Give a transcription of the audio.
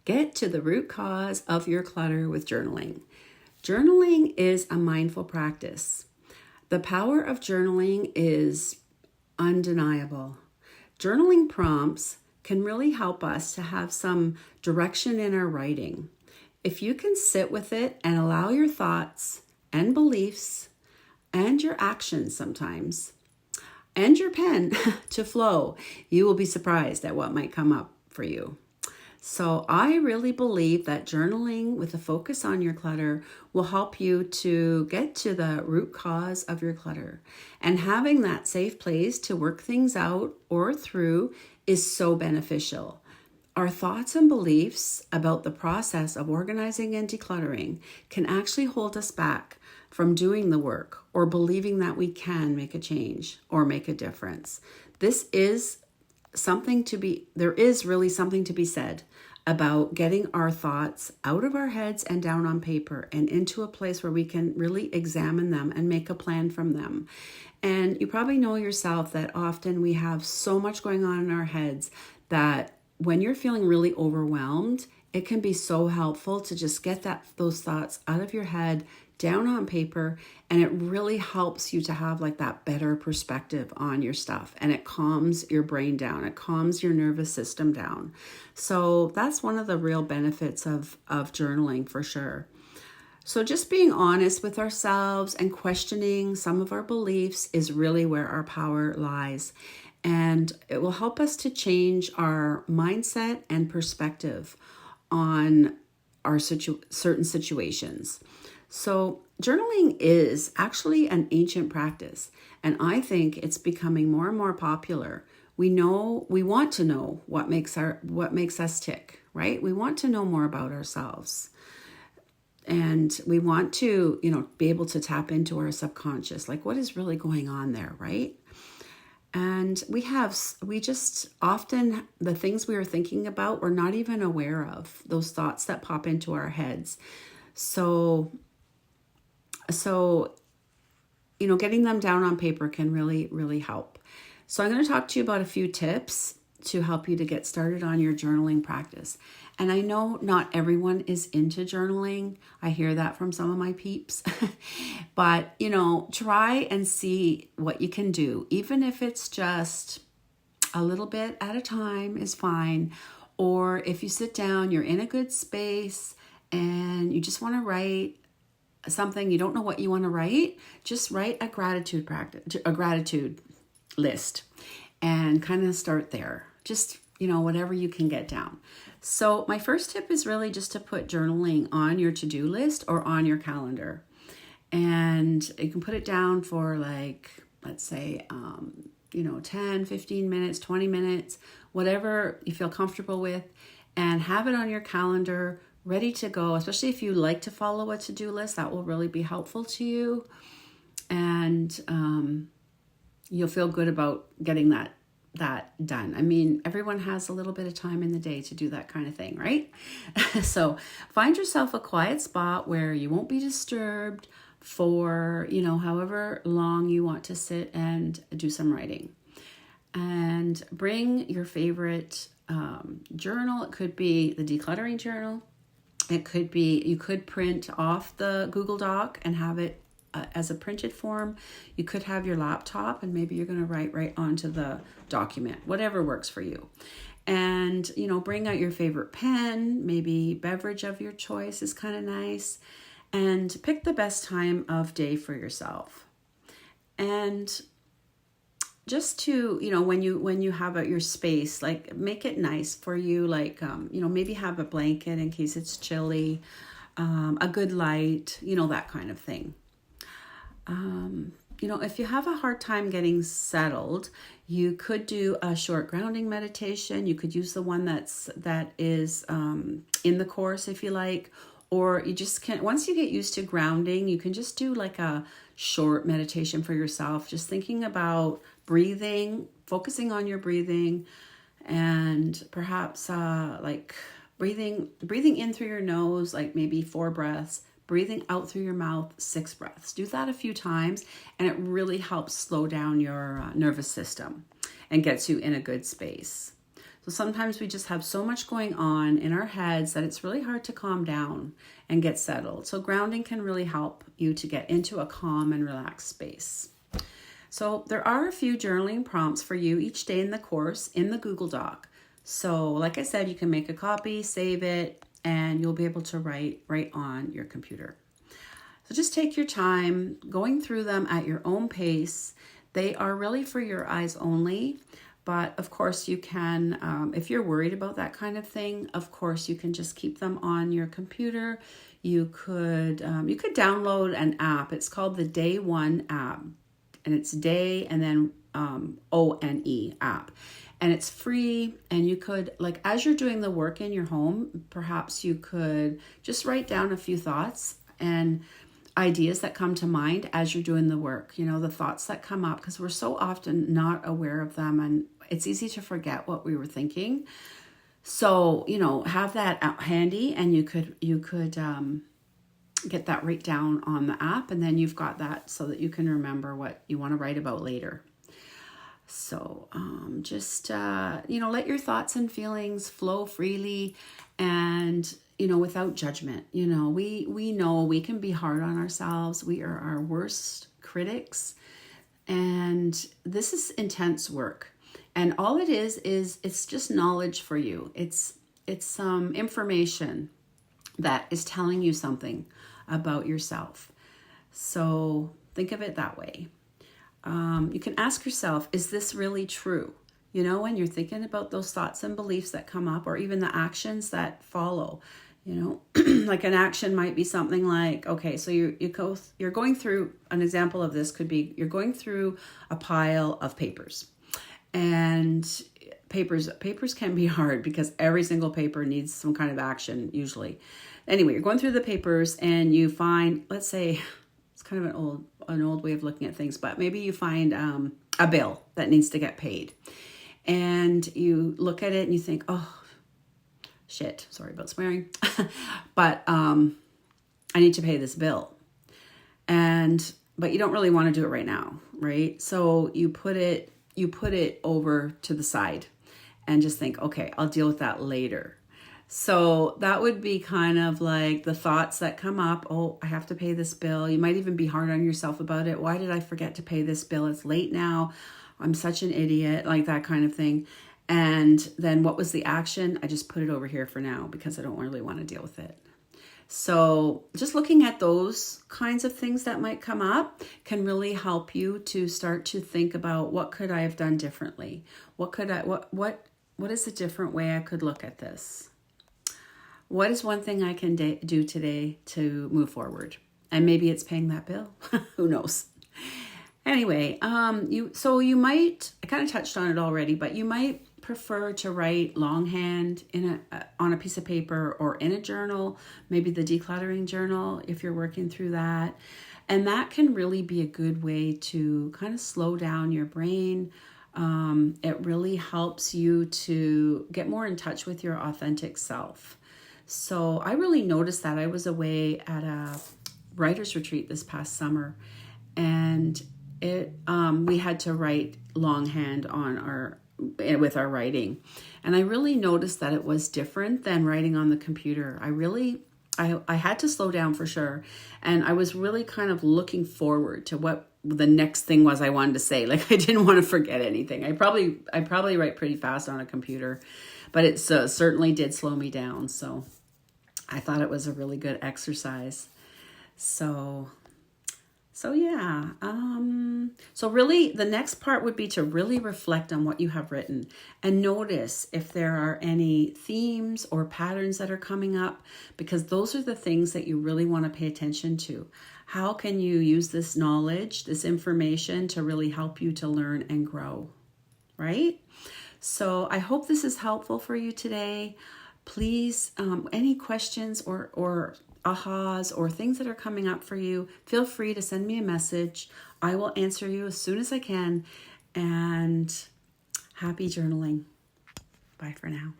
Get to the root cause of your clutter with journaling. Journaling is a mindful practice. The power of journaling is undeniable. Journaling prompts can really help us to have some direction in our writing. If you can sit with it and allow your thoughts and beliefs and your actions sometimes and your pen to flow, you will be surprised at what might come up for you. So I really believe that journaling with a focus on your clutter will help you to get to the root cause of your clutter. And having that safe place to work things out or through is so beneficial. Our thoughts and beliefs about the process of organizing and decluttering can actually hold us back from doing the work or believing that we can make a change or make a difference. There is really something to be said about getting our thoughts out of our heads and down on paper and into a place where we can really examine them and make a plan from them. And you probably know yourself that often we have so much going on in our heads that when you're feeling really overwhelmed, it can be so helpful to just get those thoughts out of your head, down on paper, and it really helps you to have like that better perspective on your stuff, and it calms your brain down, it calms your nervous system down. So that's one of the real benefits of journaling for sure. So just being honest with ourselves and questioning some of our beliefs is really where our power lies, and it will help us to change our mindset and perspective on our certain situations. So journaling is actually an ancient practice, and I think it's becoming more and more popular. We want to know what makes us tick, right? We want to know more about ourselves. And we want to, be able to tap into our subconscious, like what is really going on there, right? And we just often, the things we are thinking about, we're not even aware of, those thoughts that pop into our heads. So, getting them down on paper can really, really help. So I'm going to talk to you about a few tips to help you to get started on your journaling practice. And I know not everyone is into journaling. I hear that from some of my peeps. But, try and see what you can do. Even if it's just a little bit at a time is fine. Or if you sit down, you're in a good space and you just want to write something, you don't know what you want to write, just write a gratitude list and kind of start there. Just, whatever you can get down. So my first tip is really just to put journaling on your to-do list or on your calendar. And you can put it down for let's say, 10, 15 minutes, 20 minutes, whatever you feel comfortable with, and have it on your calendar ready to go, especially if you like to follow a to-do list. That will really be helpful to you. And you'll feel good about getting that done. I mean, everyone has a little bit of time in the day to do that kind of thing, right? So find yourself a quiet spot where you won't be disturbed for, however long you want to sit and do some writing. And bring your favorite journal. It could be the Decluttering Journal. It could be, you could print off the Google Doc and have it as a printed form. You could have your laptop and maybe you're going to write right onto the document, whatever works for you. And, bring out your favorite pen, maybe beverage of your choice is kind of nice. And pick the best time of day for yourself. And just to, when you have your space, make it nice for you, maybe have a blanket in case it's chilly, a good light, that kind of thing. If you have a hard time getting settled, you could do a short grounding meditation. You could use the one that is in the course if you like, or you just can, once you get used to grounding, you can just do a short meditation for yourself, just thinking about breathing, focusing on your breathing, and perhaps breathing in through your nose, maybe 4 breaths, breathing out through your mouth 6 breaths. Do that a few times, and it really helps slow down your nervous system and gets you in a good space. So sometimes we just have so much going on in our heads that it's really hard to calm down and get settled. So grounding can really help you to get into a calm and relaxed space. So there are a few journaling prompts for you each day in the course in the Google Doc. So like I said, you can make a copy, save it, and you'll be able to write right on your computer. So just take your time going through them at your own pace. They are really for your eyes only. But of course you can, if you're worried about that kind of thing, of course you can just keep them on your computer. You could download an app. It's called the Day One app, and it's Day and then ONE app, and it's free. And you could, like, as you're doing the work in your home, perhaps you could just write down a few thoughts and ideas that come to mind as you're doing the work, the thoughts that come up, because we're so often not aware of them and it's easy to forget what we were thinking. So, have that out handy, and you could get that right down on the app, and then you've got that so that you can remember what you want to write about later. So just, let your thoughts and feelings flow freely and, without judgment. We know we can be hard on ourselves. We are our worst critics. And this is intense work. And all it is it's just knowledge for you. It's some information that is telling you something about yourself. So think of it that way. You can ask yourself, is this really true? When you're thinking about those thoughts and beliefs that come up, or even the actions that follow, like an action might be something like, okay, so you're going through, an example of this could be, you're going through a pile of papers. And papers can be hard because every single paper needs some kind of action usually. Anyway, you're going through the papers and you find, let's say, it's kind of an old way of looking at things, but maybe you find a bill that needs to get paid. And you look at it and you think, oh, shit, sorry about swearing, but I need to pay this bill. But you don't really want to do it right now, right? So you put it over to the side and just think, okay, I'll deal with that later. So that would be kind of like the thoughts that come up. Oh, I have to pay this bill. You might even be hard on yourself about it. Why did I forget to pay this bill? It's late now. I'm such an idiot, like that kind of thing. And then what was the action? I just put it over here for now because I don't really want to deal with it. So just looking at those kinds of things that might come up can really help you to start to think about, what could I have done differently? What is a different way I could look at this? What is one thing I can do today to move forward? And maybe it's paying that bill. Who knows? Anyway, you might, I kind of touched on it already, but you might prefer to write longhand on a piece of paper or in a journal, maybe the Decluttering Journal if you're working through that. And that can really be a good way to kind of slow down your brain. It really helps you to get more in touch with your authentic self. So I really noticed that. I was away at a writer's retreat this past summer, and we had to write longhand with our writing. And I really noticed that it was different than writing on the computer. I had to slow down for sure. And I was really kind of looking forward to what the next thing was I wanted to say. Like, I didn't want to forget anything. I probably write pretty fast on a computer, but it certainly did slow me down. So I thought it was a really good exercise. So yeah. So really the next part would be to really reflect on what you have written and notice if there are any themes or patterns that are coming up, because those are the things that you really want to pay attention to. How can you use this knowledge, this information, to really help you to learn and grow, right? So I hope this is helpful for you today. Please, any questions or ahas or things that are coming up for you, feel free to send me a message. I will answer you as soon as I can. And happy journaling. Bye for now.